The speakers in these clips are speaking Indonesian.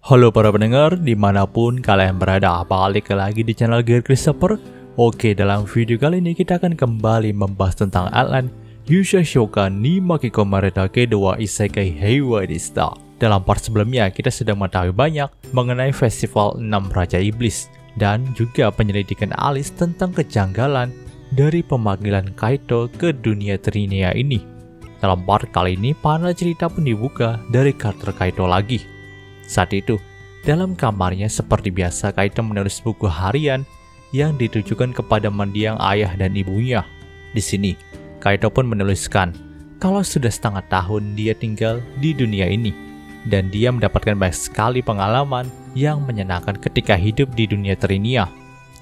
Halo para pendengar, dimanapun kalian berada, balik lagi di channel Gear Christopher. Oke, dalam video kali ini kita akan kembali membahas tentang Outland Yusha Shokan ni Makikomareta kedua Isekai Heiwa Dista. Dalam part sebelumnya, kita sudah mengetahui banyak mengenai Festival 6 Raja Iblis dan juga penyelidikan Alice tentang kejanggalan dari pemanggilan Kaito ke dunia Trinea ini. Dalam part kali ini, panel cerita pun dibuka dari karakter Kaito lagi. Saat itu, dalam kamarnya seperti biasa Kaito menulis buku harian yang ditujukan kepada mendiang ayah dan ibunya. Di sini, Kaito pun menuliskan kalau sudah setengah tahun dia tinggal di dunia ini dan dia mendapatkan banyak sekali pengalaman yang menyenangkan ketika hidup di dunia Trinea.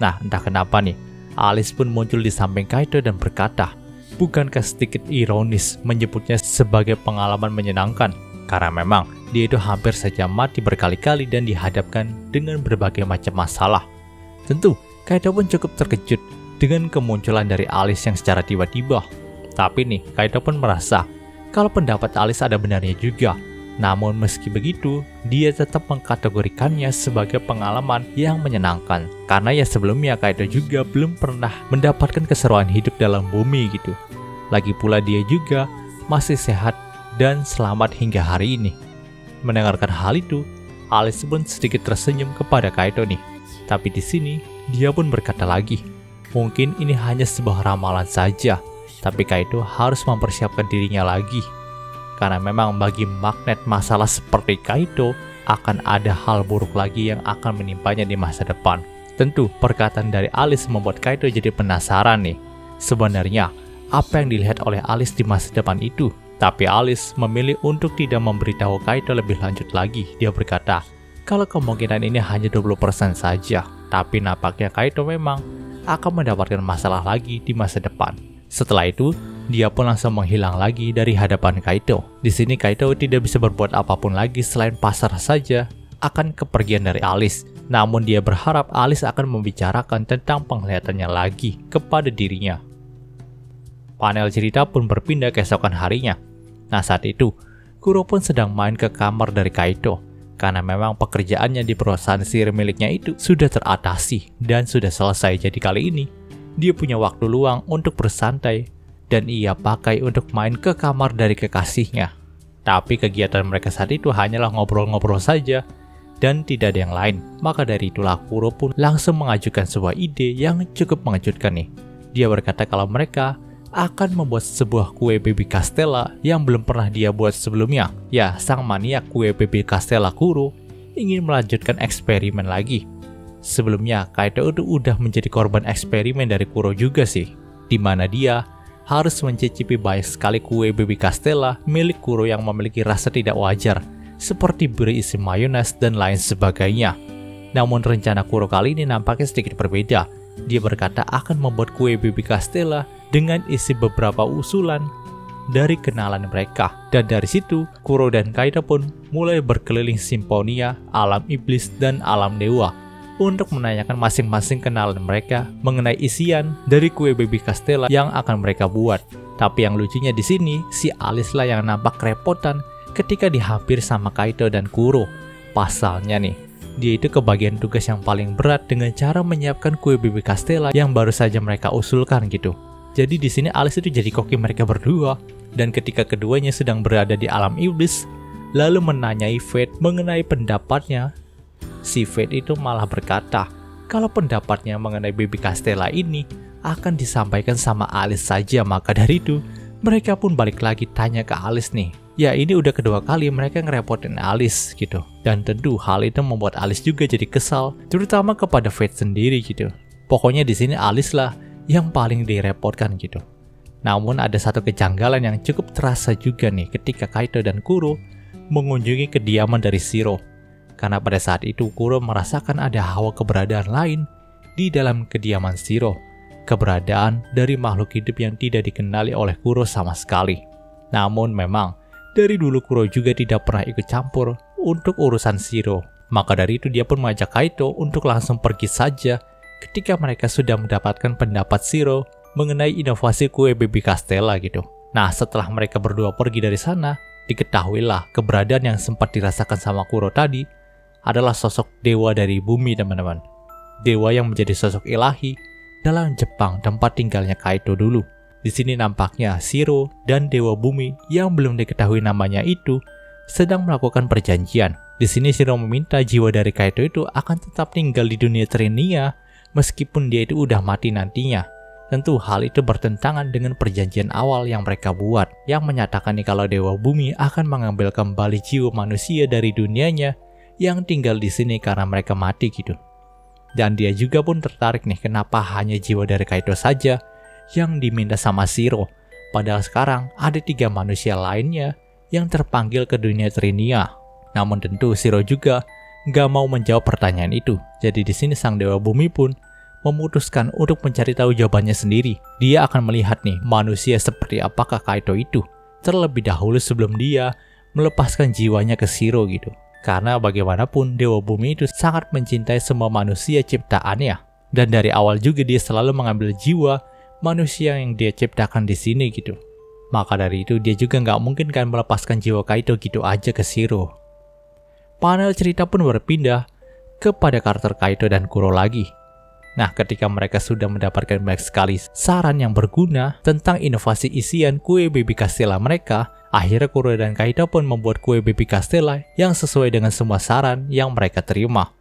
Nah, entah kenapa nih, Alice pun muncul di samping Kaito dan berkata, bukankah sedikit ironis menyebutnya sebagai pengalaman menyenangkan? Karena memang dia itu hampir saja mati berkali-kali dan dihadapkan dengan berbagai macam masalah. Tentu, Kaito pun cukup terkejut dengan kemunculan dari Alice yang secara tiba-tiba. Tapi nih, Kaito pun merasa kalau pendapat Alice ada benarnya juga. Namun meski begitu, dia tetap mengkategorikannya sebagai pengalaman yang menyenangkan. Karena ya sebelumnya Kaito juga belum pernah mendapatkan keseruan hidup dalam bumi gitu. Lagi pula dia juga masih sehat dan selamat hingga hari ini. Mendengarkan hal itu, Alice pun sedikit tersenyum kepada Kaito nih. Tapi di sini, dia pun berkata lagi, mungkin ini hanya sebuah ramalan saja, tapi Kaito harus mempersiapkan dirinya lagi. Karena memang bagi magnet masalah seperti Kaito, akan ada hal buruk lagi yang akan menimpanya di masa depan. Tentu, perkataan dari Alice membuat Kaito jadi penasaran nih. Sebenarnya, apa yang dilihat oleh Alice di masa depan itu? Tapi Alice memilih untuk tidak memberitahu Kaito lebih lanjut lagi. Dia berkata, kalau kemungkinan ini hanya 20% saja, tapi nampaknya Kaito memang akan mendapatkan masalah lagi di masa depan. Setelah itu, dia pun langsung menghilang lagi dari hadapan Kaito. Di sini Kaito tidak bisa berbuat apapun lagi selain pasrah saja akan kepergian dari Alice. Namun dia berharap Alice akan membicarakan tentang penglihatannya lagi kepada dirinya. Panel cerita pun berpindah keesokan harinya. Nah saat itu, Kuro pun sedang main ke kamar dari Kaito. Karena memang pekerjaannya di perusahaan sihir miliknya itu sudah teratasi dan sudah selesai. Jadi kali ini, dia punya waktu luang untuk bersantai dan ia pakai untuk main ke kamar dari kekasihnya. Tapi kegiatan mereka saat itu hanyalah ngobrol-ngobrol saja dan tidak ada yang lain. Maka dari itulah Kuro pun langsung mengajukan sebuah ide yang cukup mengejutkan nih. Dia berkata kalau mereka akan membuat sebuah kue baby Castella yang belum pernah dia buat sebelumnya. Ya, sang maniak kue baby Castella Kuro ingin melanjutkan eksperimen lagi. Sebelumnya, Kaito itu udah menjadi korban eksperimen dari Kuro juga sih, di mana dia harus mencicipi banyak sekali kue baby Castella milik Kuro yang memiliki rasa tidak wajar, seperti berisi mayones dan lain sebagainya. Namun rencana Kuro kali ini nampaknya sedikit berbeda. Dia berkata akan membuat kue baby Castella dengan isi beberapa usulan dari kenalan mereka. Dan dari situ, Kuro dan Kaito pun mulai berkeliling Simfonia, alam iblis, dan alam dewa untuk menanyakan masing-masing kenalan mereka mengenai isian dari kue baby Castella yang akan mereka buat. Tapi yang lucunya di sini, si Alice lah yang nampak kerepotan ketika dihampiri sama Kaito dan Kuro. Pasalnya nih, dia itu kebagian tugas yang paling berat dengan cara menyiapkan kue baby Castella yang baru saja mereka usulkan gitu. Jadi di sini Alice itu jadi koki mereka berdua, dan ketika keduanya sedang berada di alam iblis, lalu menanyai Fate mengenai pendapatnya, si Fate itu malah berkata kalau pendapatnya mengenai baby Castella ini akan disampaikan sama Alice saja. Maka dari itu, mereka pun balik lagi tanya ke Alice nih. Ya ini udah kedua kali mereka ngerepotin Alice gitu. Dan tentu hal itu membuat Alice juga jadi kesal, terutama kepada Fate sendiri gitu. Pokoknya di sini Alice lah yang paling direpotkan gitu. Namun ada satu kejanggalan yang cukup terasa juga nih ketika Kaito dan Kuro mengunjungi kediaman dari Shiro. Karena pada saat itu Kuro merasakan ada hawa keberadaan lain di dalam kediaman Shiro. Keberadaan dari makhluk hidup yang tidak dikenali oleh Kuro sama sekali. Namun memang dari dulu Kuro juga tidak pernah ikut campur untuk urusan Shiro. Maka dari itu dia pun mengajak Kaito untuk langsung pergi saja ketika mereka sudah mendapatkan pendapat Shiro mengenai inovasi kue baby Castella gitu. Nah setelah mereka berdua pergi dari sana, diketahuilah keberadaan yang sempat dirasakan sama Kuro tadi adalah sosok dewa dari bumi, teman-teman. Dewa yang menjadi sosok ilahi dalam Jepang tempat tinggalnya Kaito dulu. Di sini nampaknya Shiro dan dewa bumi yang belum diketahui namanya itu sedang melakukan perjanjian. Di sini Shiro meminta jiwa dari Kaito itu akan tetap tinggal di dunia Trinia meskipun dia itu udah mati nantinya. Tentu hal itu bertentangan dengan perjanjian awal yang mereka buat, yang menyatakan nih kalau dewa bumi akan mengambil kembali jiwa manusia dari dunianya yang tinggal di sini karena mereka mati gitu. Dan dia juga pun tertarik nih kenapa hanya jiwa dari Kaito saja yang diminta sama Shiro, padahal sekarang ada 3 manusia lainnya yang terpanggil ke dunia Trinia. Namun tentu Shiro juga nggak mau menjawab pertanyaan itu. Jadi di sini sang dewa bumi pun memutuskan untuk mencari tahu jawabannya sendiri. Dia akan melihat nih manusia seperti apakah Kaito itu terlebih dahulu sebelum dia melepaskan jiwanya ke Shiro gitu. Karena bagaimanapun dewa bumi itu sangat mencintai semua manusia ciptaannya, dan dari awal juga dia selalu mengambil jiwa manusia yang dia ciptakan di sini gitu. Maka dari itu dia juga nggak mungkin kan melepaskan jiwa Kaito gitu aja ke Shiro. Panel cerita pun berpindah kepada karakter Kaito dan Kuro lagi. Nah, ketika mereka sudah mendapatkan banyak sekali saran yang berguna tentang inovasi isian kue baby Castella mereka, akhirnya Kuro dan Kaito pun membuat kue baby Castella yang sesuai dengan semua saran yang mereka terima.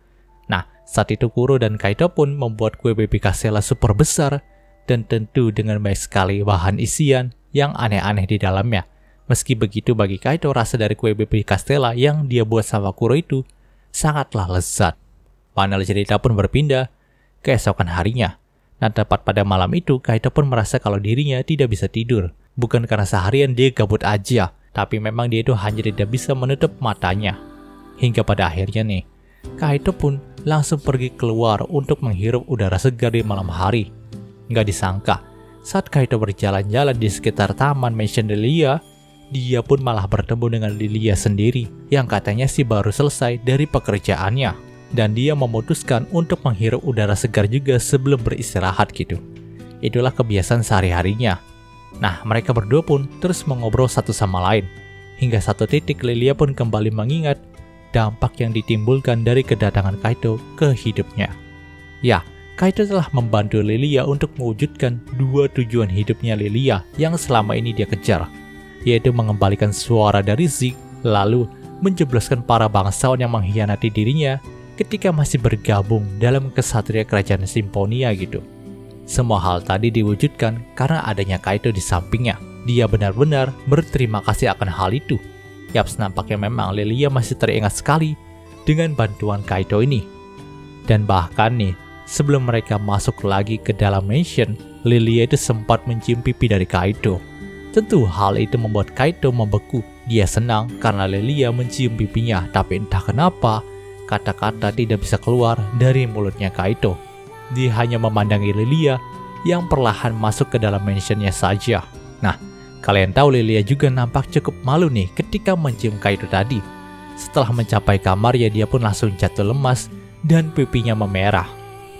Nah, saat itu Kuro dan Kaito pun membuat kue baby Castella super besar dan tentu dengan banyak sekali bahan isian yang aneh-aneh di dalamnya. Meski begitu, bagi Kaito rasa dari kue baby Castella yang dia buat sama Kuro itu sangatlah lezat. Panel cerita pun berpindah keesokan harinya. Nah, tepat pada malam itu, Kaito pun merasa kalau dirinya tidak bisa tidur. Bukan karena seharian dia gabut aja, tapi memang dia itu hanya tidak bisa menutup matanya. Hingga pada akhirnya nih, Kaito pun langsung pergi keluar untuk menghirup udara segar di malam hari. Nggak disangka, saat Kaito berjalan-jalan di sekitar taman Mansion Lilia, dia pun malah bertemu dengan Lilia sendiri, yang katanya sih baru selesai dari pekerjaannya. Dan dia memutuskan untuk menghirup udara segar juga sebelum beristirahat gitu. Itulah kebiasaan sehari-harinya. Nah, mereka berdua pun terus mengobrol satu sama lain. Hingga satu titik Lilia pun kembali mengingat dampak yang ditimbulkan dari kedatangan Kaito ke hidupnya. Ya, Kaito telah membantu Lilia untuk mewujudkan 2 tujuan hidupnya Lilia yang selama ini dia kejar, yaitu mengembalikan suara dari Zeke, lalu menjebloskan para bangsawan yang mengkhianati dirinya ketika masih bergabung dalam kesatria kerajaan Simfonia gitu. Semua hal tadi diwujudkan karena adanya Kaito di sampingnya. Dia benar-benar berterima kasih akan hal itu. Yaps, nampaknya memang Lilia masih teringat sekali dengan bantuan Kaito ini. Dan bahkan nih, sebelum mereka masuk lagi ke dalam mansion, Lilia itu sempat mencium pipi dari Kaito. Tentu hal itu membuat Kaito membeku. Dia senang karena Lilia mencium pipinya, tapi entah kenapa kata-kata tidak bisa keluar dari mulutnya Kaito. Dia hanya memandangi Lilia yang perlahan masuk ke dalam mansionnya saja. Nah, kalian tahu Lilia juga nampak cukup malu nih ketika mencium Kaito tadi. Setelah mencapai kamar ya dia pun langsung jatuh lemas dan pipinya memerah.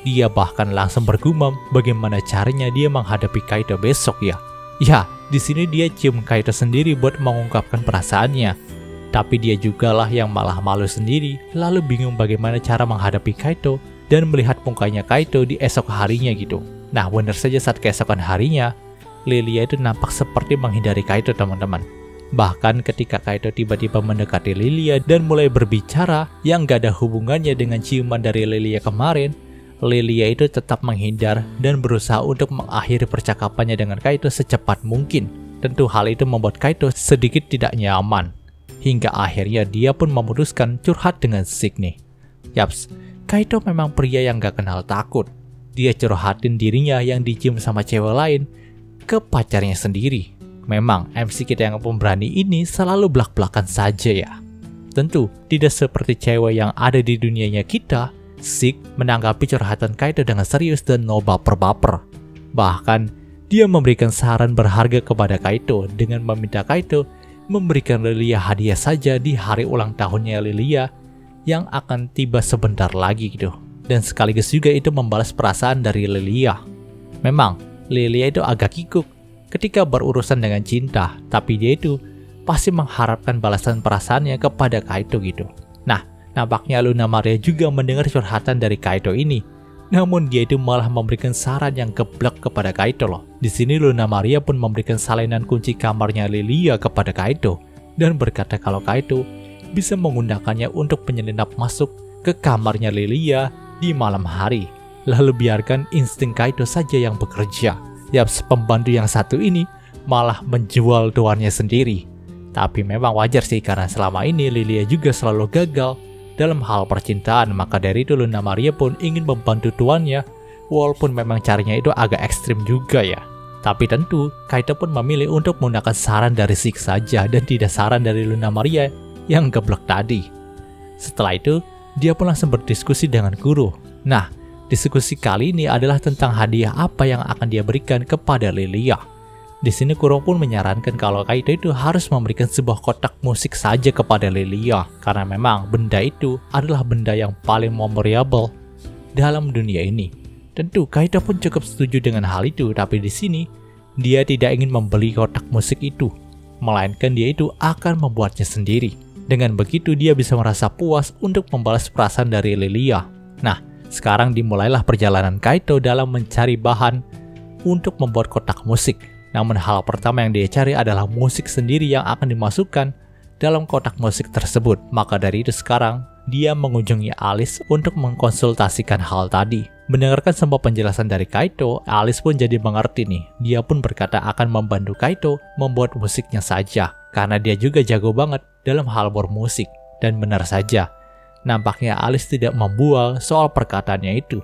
Dia bahkan langsung bergumam bagaimana caranya dia menghadapi Kaito besok ya. Ya, di sini dia cium Kaito sendiri buat mengungkapkan perasaannya. Tapi dia jugalah yang malah malu sendiri, lalu bingung bagaimana cara menghadapi Kaito dan melihat mukanya Kaito di esok harinya gitu. Nah, benar saja saat keesokan harinya, Lilia itu nampak seperti menghindari Kaito, teman-teman. Bahkan ketika Kaito tiba-tiba mendekati Lilia dan mulai berbicara yang gak ada hubungannya dengan ciuman dari Lilia kemarin, Lilia itu tetap menghindar dan berusaha untuk mengakhiri percakapannya dengan Kaito secepat mungkin. Tentu hal itu membuat Kaito sedikit tidak nyaman. Hingga akhirnya dia pun memutuskan curhat dengan Zeke nih. Yaps, Kaito memang pria yang gak kenal takut. Dia curhatin dirinya yang dicium sama cewek lain ke pacarnya sendiri. Memang MC kita yang pemberani ini selalu belak-belakan saja ya. Tentu tidak seperti cewek yang ada di dunianya kita. Zeke menanggapi curhatan Kaito dengan serius dan no baper-baper. Bahkan dia memberikan saran berharga kepada Kaito dengan meminta Kaito memberikan Lilia hadiah saja di hari ulang tahunnya Lilia yang akan tiba sebentar lagi gitu. Dan sekaligus juga itu membalas perasaan dari Lilia. Memang Lilia itu agak kikuk ketika berurusan dengan cinta, tapi dia itu pasti mengharapkan balasan perasaannya kepada Kaito gitu. Nah, Nampaknya Luna Maria juga mendengar curhatan dari Kaito ini. Namun dia itu malah memberikan saran yang geblek kepada Kaito loh. Di sini Luna Maria pun memberikan salinan kunci kamarnya Lilia kepada Kaito dan berkata kalau Kaito bisa menggunakannya untuk menyelinap masuk ke kamarnya Lilia di malam hari. Lalu biarkan insting Kaito saja yang bekerja. Yaps, pembantu yang satu ini malah menjual tuannya sendiri. Tapi memang wajar sih karena selama ini Lilia juga selalu gagal dalam hal percintaan, maka dari itu Luna Maria pun ingin membantu tuannya, walaupun memang caranya itu agak ekstrim juga ya. Tapi tentu, Kaito pun memilih untuk menggunakan saran dari Zeke saja dan tidak saran dari Luna Maria yang geblek tadi. Setelah itu, dia pun langsung berdiskusi dengan Kuro. Nah, diskusi kali ini adalah tentang hadiah apa yang akan dia berikan kepada Lilia. Di sini Kuro pun menyarankan kalau Kaito itu harus memberikan sebuah kotak musik saja kepada Lilia karena memang benda itu adalah benda yang paling memorable dalam dunia ini. Tentu Kaito pun cukup setuju dengan hal itu, tapi di sini dia tidak ingin membeli kotak musik itu, melainkan dia itu akan membuatnya sendiri. Dengan begitu dia bisa merasa puas untuk membalas perasaan dari Lilia. Nah, sekarang dimulailah perjalanan Kaito dalam mencari bahan untuk membuat kotak musik. Namun hal pertama yang dia cari adalah musik sendiri yang akan dimasukkan dalam kotak musik tersebut. Maka dari itu sekarang dia mengunjungi Alice untuk mengkonsultasikan hal tadi. Mendengarkan semua penjelasan dari Kaito, Alice pun jadi mengerti nih. Dia pun berkata akan membantu Kaito membuat musiknya saja karena dia juga jago banget dalam hal bermusik. Dan benar saja, nampaknya Alice tidak membual soal perkataannya itu.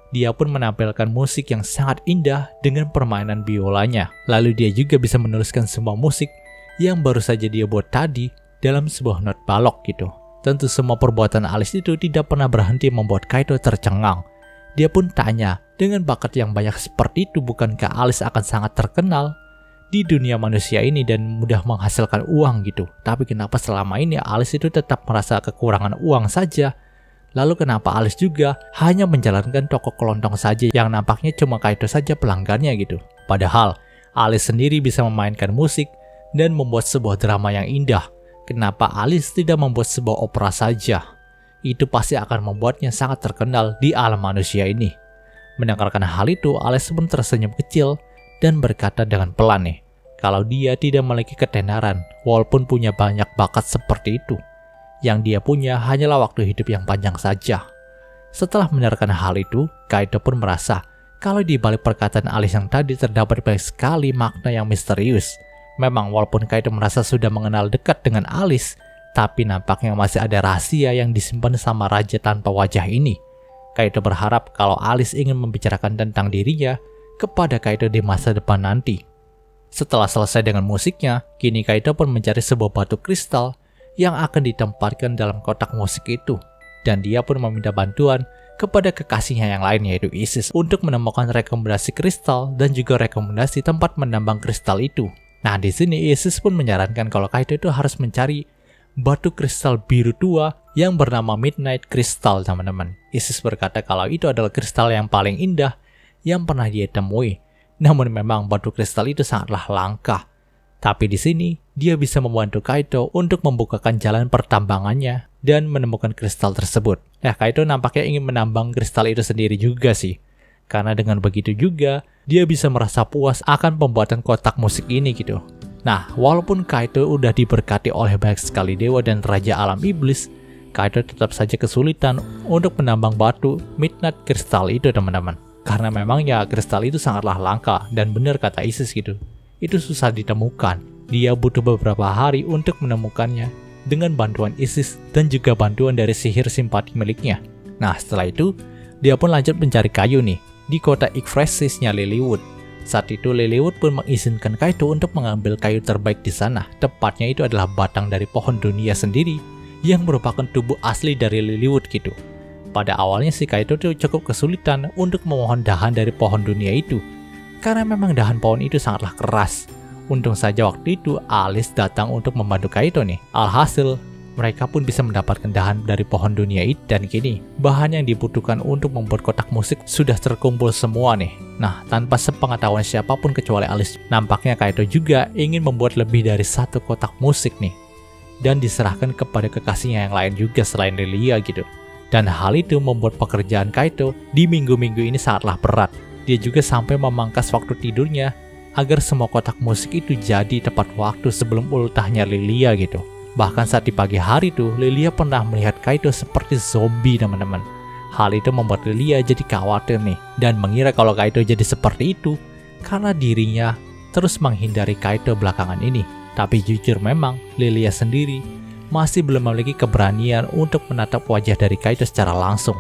Dia pun menampilkan musik yang sangat indah dengan permainan biolanya. Lalu dia juga bisa menuliskan semua musik yang baru saja dia buat tadi dalam sebuah not balok gitu. Tentu semua perbuatan Alice itu tidak pernah berhenti membuat Kaito tercengang. Dia pun tanya, dengan bakat yang banyak seperti itu bukankah Alice akan sangat terkenal di dunia manusia ini dan mudah menghasilkan uang gitu. Tapi kenapa selama ini Alice itu tetap merasa kekurangan uang saja? Lalu kenapa Alice juga hanya menjalankan toko kelontong saja yang nampaknya cuma Kaito saja pelanggannya gitu. Padahal Alice sendiri bisa memainkan musik dan membuat sebuah drama yang indah. Kenapa Alice tidak membuat sebuah opera saja? Itu pasti akan membuatnya sangat terkenal di alam manusia ini. Mendengarkan hal itu, Alice pun tersenyum kecil dan berkata dengan pelan nih, kalau dia tidak memiliki ketenaran walaupun punya banyak bakat seperti itu. Yang dia punya hanyalah waktu hidup yang panjang saja. Setelah mendengarkan hal itu, Kaito pun merasa kalau di balik perkataan Alice yang tadi terdapat banyak sekali makna yang misterius. Memang walaupun Kaito merasa sudah mengenal dekat dengan Alice, tapi nampaknya masih ada rahasia yang disimpan sama raja tanpa wajah ini. Kaito berharap kalau Alice ingin membicarakan tentang dirinya kepada Kaito di masa depan nanti. Setelah selesai dengan musiknya, kini Kaito pun mencari sebuah batu kristal yang akan ditempatkan dalam kotak musik itu. Dan dia pun meminta bantuan kepada kekasihnya yang lain yaitu Isis untuk menemukan rekomendasi kristal dan juga rekomendasi tempat menambang kristal itu. Nah di sini Isis pun menyarankan kalau Kaito itu harus mencari batu kristal biru tua yang bernama Midnight Crystal teman-teman. Isis berkata kalau itu adalah kristal yang paling indah yang pernah dia temui. Namun memang batu kristal itu sangatlah langka. Tapi di sini dia bisa membantu Kaito untuk membukakan jalan pertambangannya dan menemukan kristal tersebut. Nah, Kaito nampaknya ingin menambang kristal itu sendiri juga sih. Karena dengan begitu juga dia bisa merasa puas akan pembuatan kotak musik ini gitu. Nah, walaupun Kaito udah diberkati oleh banyak sekali dewa dan raja alam iblis, Kaito tetap saja kesulitan untuk menambang batu Midnight Crystal itu teman-teman. Karena memang ya kristal itu sangatlah langka dan benar kata Isis gitu. Itu susah ditemukan. Dia butuh beberapa hari untuk menemukannya dengan bantuan Isis dan juga bantuan dari sihir simpati miliknya. Nah setelah itu, dia pun lanjut mencari kayu nih di kota Yggdrasil-nya Lilywood. Saat itu Lilywood pun mengizinkan Kaito untuk mengambil kayu terbaik di sana. Tepatnya itu adalah batang dari pohon dunia sendiri yang merupakan tubuh asli dari Lilywood gitu. Pada awalnya si Kaito tuh cukup kesulitan untuk memohon dahan dari pohon dunia itu. Karena memang dahan pohon itu sangatlah keras. Untung saja waktu itu Alice datang untuk membantu Kaito nih. Alhasil, mereka pun bisa mendapatkan dahan dari pohon dunia itu. Dan kini, bahan yang dibutuhkan untuk membuat kotak musik sudah terkumpul semua nih. Nah, tanpa sepengetahuan siapapun kecuali Alice, nampaknya Kaito juga ingin membuat lebih dari satu kotak musik nih. dan diserahkan kepada kekasihnya yang lain juga selain Lilia gitu. Dan hal itu membuat pekerjaan Kaito di minggu-minggu ini sangatlah berat. Dia juga sampai memangkas waktu tidurnya agar semua kotak musik itu jadi tepat waktu sebelum ultahnya Lilia gitu. Bahkan saat di pagi hari tuh, Lilia pernah melihat Kaito seperti zombie teman-teman. Hal itu membuat Lilia jadi khawatir nih, dan mengira kalau Kaito jadi seperti itu karena dirinya terus menghindari Kaito belakangan ini. Tapi jujur memang, Lilia sendiri masih belum memiliki keberanian untuk menatap wajah dari Kaito secara langsung.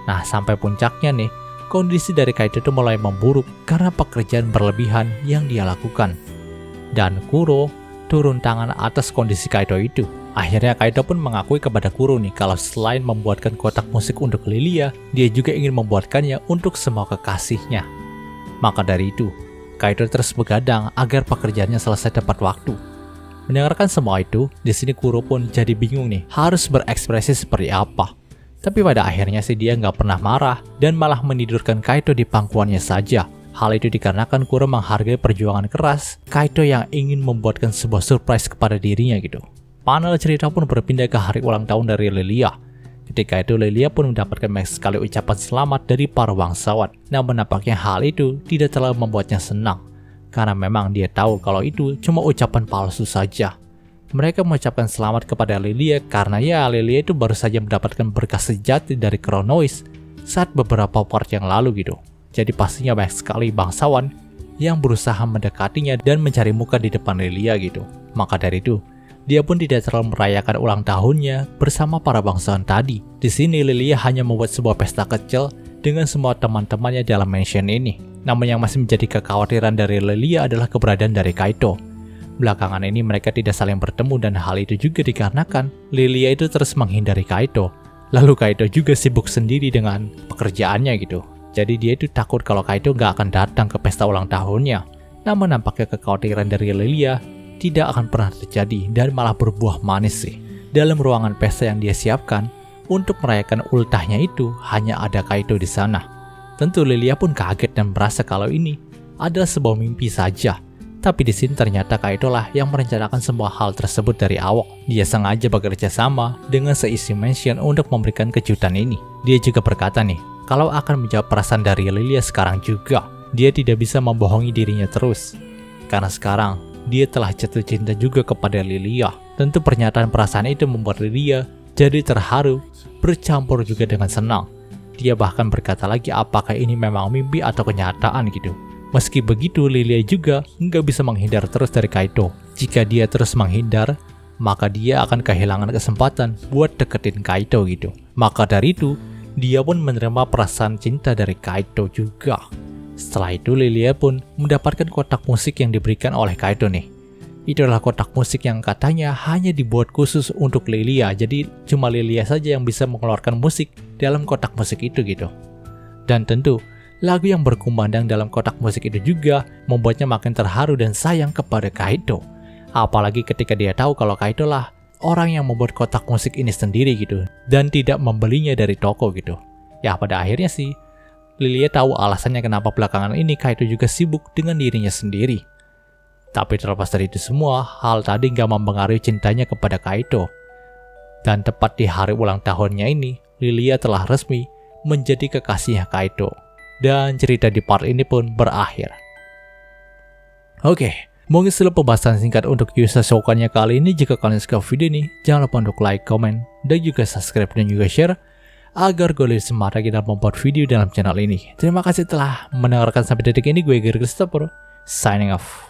Nah, sampai puncaknya nih, kondisi dari Kaito itu mulai memburuk karena pekerjaan berlebihan yang dia lakukan. Dan Kuro turun tangan atas kondisi Kaito itu. Akhirnya Kaito pun mengakui kepada Kuro nih kalau selain membuatkan kotak musik untuk Lilia, dia juga ingin membuatkannya untuk semua kekasihnya. Maka dari itu, Kaito terus begadang agar pekerjaannya selesai tepat waktu. Mendengarkan semua itu, di sini Kuro pun jadi bingung nih, harus berekspresi seperti apa. Tapi pada akhirnya sih dia nggak pernah marah dan malah menidurkan Kaito di pangkuannya saja. Hal itu dikarenakan Kuro menghargai perjuangan keras Kaito yang ingin membuatkan sebuah surprise kepada dirinya gitu. Panel cerita pun berpindah ke hari ulang tahun dari Lilia. Ketika itu Lilia pun mendapatkan banyak sekali ucapan selamat dari para bangsawan. Namun nampaknya hal itu tidak terlalu membuatnya senang, karena memang dia tahu kalau itu cuma ucapan palsu saja. Mereka mengucapkan selamat kepada Lilia karena ya Lilia itu baru saja mendapatkan berkah sejati dari Chronois saat beberapa part yang lalu gitu. Jadi pastinya banyak sekali bangsawan yang berusaha mendekatinya dan mencari muka di depan Lilia gitu. Maka dari itu, dia pun tidak terlalu merayakan ulang tahunnya bersama para bangsawan tadi. Di sini Lilia hanya membuat sebuah pesta kecil dengan semua teman-temannya dalam mansion ini. Namun yang masih menjadi kekhawatiran dari Lilia adalah keberadaan dari Kaito. Belakangan ini mereka tidak saling bertemu dan hal itu juga dikarenakan Lilia itu terus menghindari Kaito. Lalu Kaito juga sibuk sendiri dengan pekerjaannya gitu. Jadi dia itu takut kalau Kaito nggak akan datang ke pesta ulang tahunnya. Namun nampaknya kekhawatiran dari Lilia tidak akan pernah terjadi dan malah berbuah manis sih. Dalam ruangan pesta yang dia siapkan untuk merayakan ultahnya itu hanya ada Kaito di sana. Tentu Lilia pun kaget dan merasa kalau ini adalah sebuah mimpi saja. Tapi di sini ternyata Kaito lah yang merencanakan semua hal tersebut dari awal. Dia sengaja bekerja sama dengan seisi mansion untuk memberikan kejutan ini. Dia juga berkata nih, kalau akan menjawab perasaan dari Lilia sekarang juga. Dia tidak bisa membohongi dirinya terus. Karena sekarang, dia telah jatuh cinta juga kepada Lilia. Tentu pernyataan perasaan itu membuat Lilia jadi terharu, bercampur juga dengan senang. Dia bahkan berkata lagi apakah ini memang mimpi atau kenyataan gitu. Meski begitu, Lilia juga nggak bisa menghindar terus dari Kaito. Jika dia terus menghindar, maka dia akan kehilangan kesempatan buat deketin Kaito gitu. Maka dari itu, dia pun menerima perasaan cinta dari Kaito juga. Setelah itu, Lilia pun mendapatkan kotak musik yang diberikan oleh Kaito nih. Itu adalah kotak musik yang katanya hanya dibuat khusus untuk Lilia. Jadi cuma Lilia saja yang bisa mengeluarkan musik dalam kotak musik itu gitu. Dan tentu, lagu yang berkumandang dalam kotak musik itu juga membuatnya makin terharu dan sayang kepada Kaito. Apalagi ketika dia tahu kalau Kaito lah orang yang membuat kotak musik ini sendiri gitu, dan tidak membelinya dari toko gitu. Ya pada akhirnya sih, Lilia tahu alasannya kenapa belakangan ini Kaito juga sibuk dengan dirinya sendiri. Tapi terlepas dari itu semua, hal tadi gak mempengaruhi cintanya kepada Kaito. Dan tepat di hari ulang tahunnya ini, Lilia telah resmi menjadi kekasihnya Kaito. Dan cerita di part ini pun berakhir. Oke, mungkin setelah pembahasan singkat untuk Yu Shokan-nya kali ini. Jika kalian suka video ini, jangan lupa untuk like, komen, dan juga subscribe dan juga share agar gue lebih semangat kita membuat video dalam channel ini. Terima kasih telah mendengarkan sampai detik ini. Gue Gary Christopher, signing off.